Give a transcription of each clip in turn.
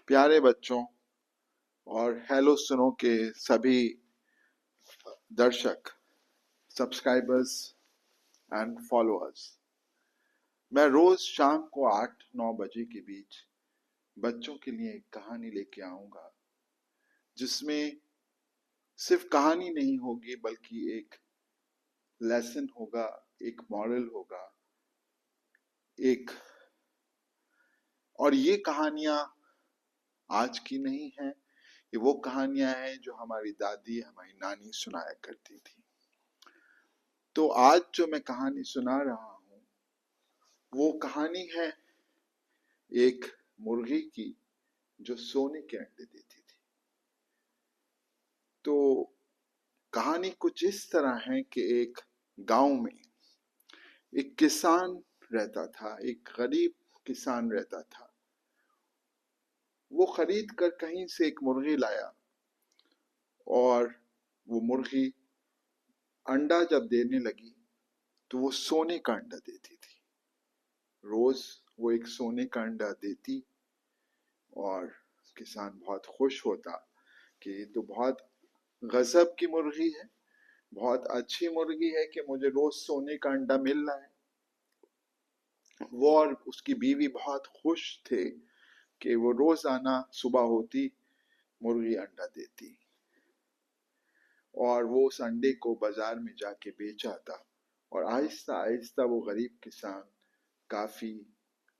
प्यारे बच्चों और हेलो सुनो के सभी दर्शक, सब्सक्राइबर्स एंड फॉलोअर्स। मैं रोज शाम को 8-9 बजे के बीच बच्चों के लिए एक कहानी लेके आऊंगा, जिसमें सिर्फ कहानी नहीं होगी बल्कि एक लेसन होगा, एक मॉरल होगा, एक और ये कहानियां आज की नहीं हैं। ये वो कहानियां हैं जो हमारी दादी, हमारी नानी सुनाया करती थी। तो आज जो मैं कहानी सुना रहा हूँ वो कहानी है एक मुर्गी की जो सोने के अंडे देती थी। तो कहानी कुछ इस तरह है कि एक गांव में एक किसान रहता था, एक गरीब किसान रहता था। वो खरीद कर कहीं से एक मुर्गी लाया और वो मुर्गी अंडा जब देने लगी तो वो सोने का अंडा देती थी। रोज वो एक सोने का अंडा देती और किसान बहुत खुश होता कि ये तो बहुत गजब की मुर्गी है, बहुत अच्छी मुर्गी है कि मुझे रोज सोने का अंडा मिल रहा है। वो और उसकी बीवी बहुत खुश थे कि वो रोजाना सुबह होती मुर्गी अंडा देती और वो उस अंडे को बाजार में जाके बेचा था। और आहिस्ता आहिस्ता वो गरीब किसान काफी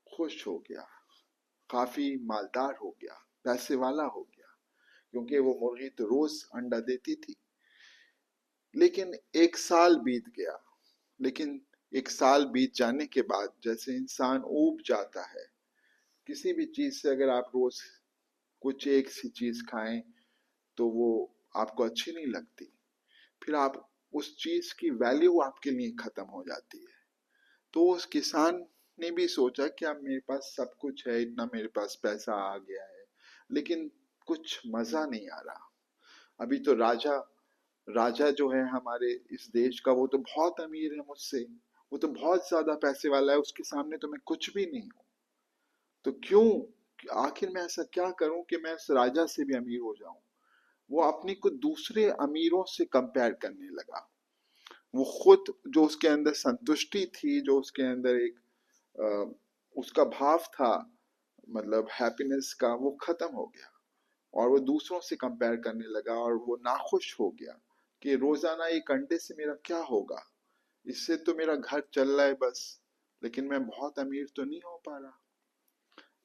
खुश हो गया, काफी मालदार हो गया, पैसे वाला हो गया, क्योंकि वो मुर्गी तो रोज अंडा देती थी। लेकिन एक साल बीत गया। लेकिन एक साल बीत जाने के बाद जैसे इंसान ऊब जाता है, किसी भी चीज से अगर आप रोज कुछ एक सी चीज खाएं तो वो आपको अच्छी नहीं लगती, फिर आप उस चीज की वैल्यू आपके लिए खत्म हो जाती है। तो उस किसान ने भी सोचा कि अब मेरे पास सब कुछ है, इतना मेरे पास पैसा आ गया है, लेकिन कुछ मजा नहीं आ रहा। अभी तो राजा राजा जो है हमारे इस देश का, वो तो बहुत अमीर है मुझसे, वो तो बहुत ज्यादा पैसे वाला है, उसके सामने तो मैं कुछ भी नहीं हूँ। तो क्यों, आखिर मैं ऐसा क्या करूं कि मैं उस राजा से भी अमीर हो जाऊं। वो अपने को दूसरे अमीरों से कंपेयर करने लगा। वो खुद जो उसके अंदर संतुष्टि थी, जो उसके अंदर एक उसका भाव था, मतलब हैप्पीनेस का, वो खत्म हो गया और वो दूसरों से कंपेयर करने लगा और वो नाखुश हो गया कि रोजाना एक अंडे से मेरा क्या होगा, इससे तो मेरा घर चल रहा है बस, लेकिन मैं बहुत अमीर तो नहीं हो पा रहा।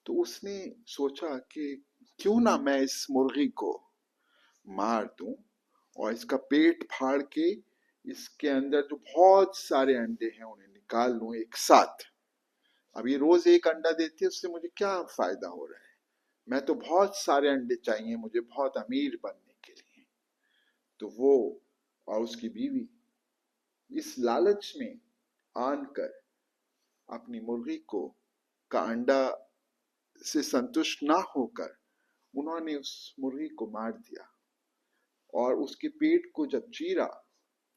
तो उसने सोचा कि क्यों ना मैं इस मुर्गी को मार दूं और इसका पेट फाड़ के इसके अंदर जो बहुत सारे अंडे हैं उन्हें निकाल लूं एक साथ। अब ये रोज एक अंडा देती है, उससे मुझे क्या फायदा हो रहा है। मैं तो बहुत सारे अंडे चाहिए मुझे बहुत अमीर बनने के लिए। तो वो और उसकी बीवी इस लालच में आन कर अपनी मुर्गी को का अंडा से संतुष्ट ना होकर उन्होंने उस मुर्गी को मार दिया और उसके पेट को जब चीरा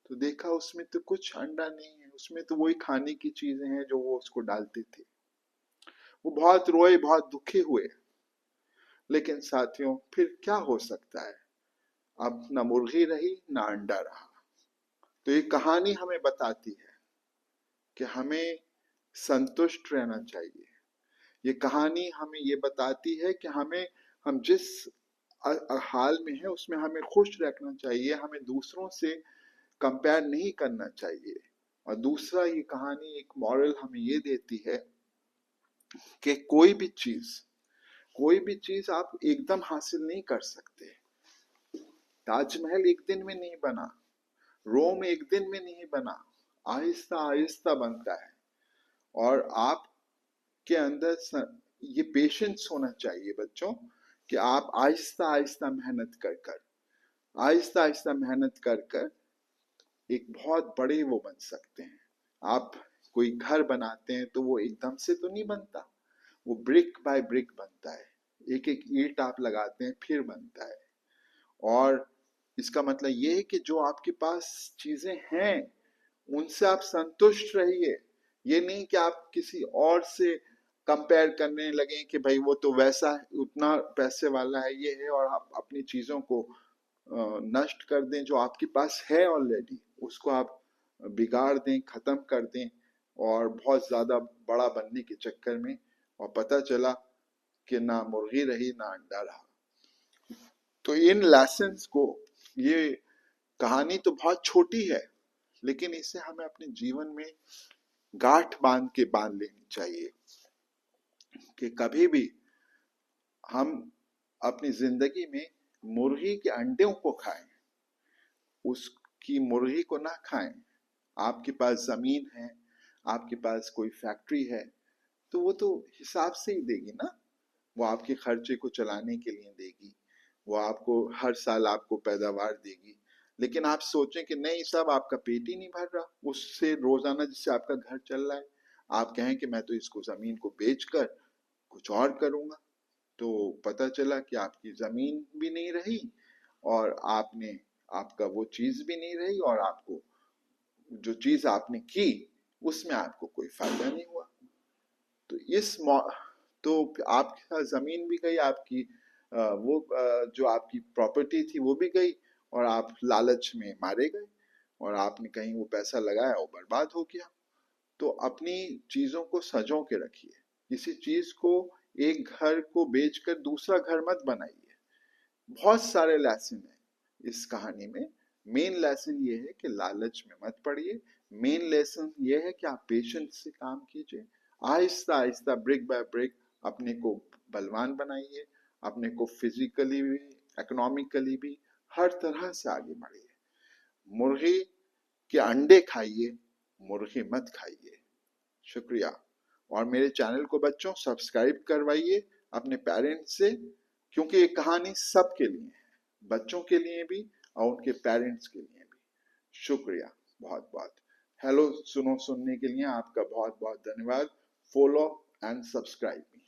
तो देखा उसमें तो कुछ अंडा नहीं है, उसमें तो वही खाने की चीजें हैं जो वो उसको डालते थे। वो बहुत रोए, बहुत दुखी हुए। लेकिन साथियों, फिर क्या हो सकता है, अब ना मुर्गी रही ना अंडा रहा। तो ये कहानी हमें बताती है कि हमें संतुष्ट रहना चाहिए। ये कहानी हमें ये बताती है कि हम जिस हाल में है उसमें हमें खुश रखना चाहिए, हमें दूसरों से कंपेयर नहीं करना चाहिए। और दूसरा, ये कहानी एक मॉरल हमें ये देती है कि कोई भी चीज आप एकदम हासिल नहीं कर सकते। ताजमहल एक दिन में नहीं बना, रोम एक दिन में नहीं बना, आहिस्ता आहिस्ता बनता है। और आपके अंदर ये पेशेंस होना चाहिए बच्चों, कि आप आहिस्ता आहिस्ता आहिस्ता आहिस्ता मेहनत कर कर एक बहुत बड़े वो बन सकते हैं। आप कोई घर बनाते हैं तो वो एकदम से तो नहीं बनता, वो ब्रिक बाय ब्रिक बनता है। एक एक ईंट आप लगाते हैं फिर बनता है। और इसका मतलब ये है कि जो आपके पास चीजें हैं उनसे आप संतुष्ट रहिए। ये नहीं कि आप किसी और से कंपेयर करने लगे कि भाई वो तो वैसा है, उतना पैसे वाला है, ये है, और आप अपनी चीजों को नष्ट कर दें जो आपके पास है ऑलरेडी, उसको आप बिगाड़ दें, खत्म कर दें, और बहुत ज्यादा बड़ा बनने के चक्कर में, और पता चला कि ना मुर्गी रही ना अंडा रहा। तो इन लेसन्स को, ये कहानी तो बहुत छोटी है, लेकिन इसे हमें अपने जीवन में गांठ बांध लेनी चाहिए कि कभी भी हम अपनी जिंदगी में मुर्गी के अंडों को खाएं, उसकी मुर्गी को ना खाएं। आपके पास जमीन है, आपके पास कोई फैक्ट्री है, तो वो तो हिसाब से ही देगी ना, वो आपके खर्चे को चलाने के लिए देगी, वो आपको हर साल आपको पैदावार देगी। लेकिन आप सोचें कि नहीं साहब, आपका पेट ही नहीं भर रहा उससे, रोजाना जिससे आपका घर चल रहा है, आप कहें कि मैं तो इसको जमीन को बेचकर कुछ और करूंगा, तो पता चला कि आपकी जमीन भी नहीं रही, और आपका वो चीज भी नहीं रही, और आपको जो चीज आपने की उसमें आपको कोई फायदा नहीं हुआ। तो तो आपका जमीन भी गई, आपकी जो आपकी प्रॉपर्टी थी वो भी गई, और आप लालच में मारे गए, और आपने कहीं वो पैसा लगाया वो बर्बाद हो गया। तो अपनी चीजों को सजो के रखिए, किसी चीज को, एक घर को बेचकर दूसरा घर मत बनाइए। बहुत सारे लेसन है इस कहानी में। मेन लेसन ये है कि लालच में मत पड़िए। मेन लेसन ये है कि आप पेशेंस से काम कीजिए, Aahista Aahista, brick by brick अपने को बलवान बनाइए, अपने को फिजिकली भी, इकोनॉमिकली भी, हर तरह से आगे बढ़िए। मुर्गी के अंडे खाइए, मुर्गी मत खाइए। शुक्रिया। और मेरे चैनल को बच्चों सब्सक्राइब करवाइए अपने पेरेंट्स से, क्योंकि ये कहानी सबके लिए है, बच्चों के लिए भी और उनके पेरेंट्स के लिए भी। शुक्रिया बहुत बहुत। हेलो सुनने के लिए आपका बहुत बहुत धन्यवाद। Follow and subscribe me.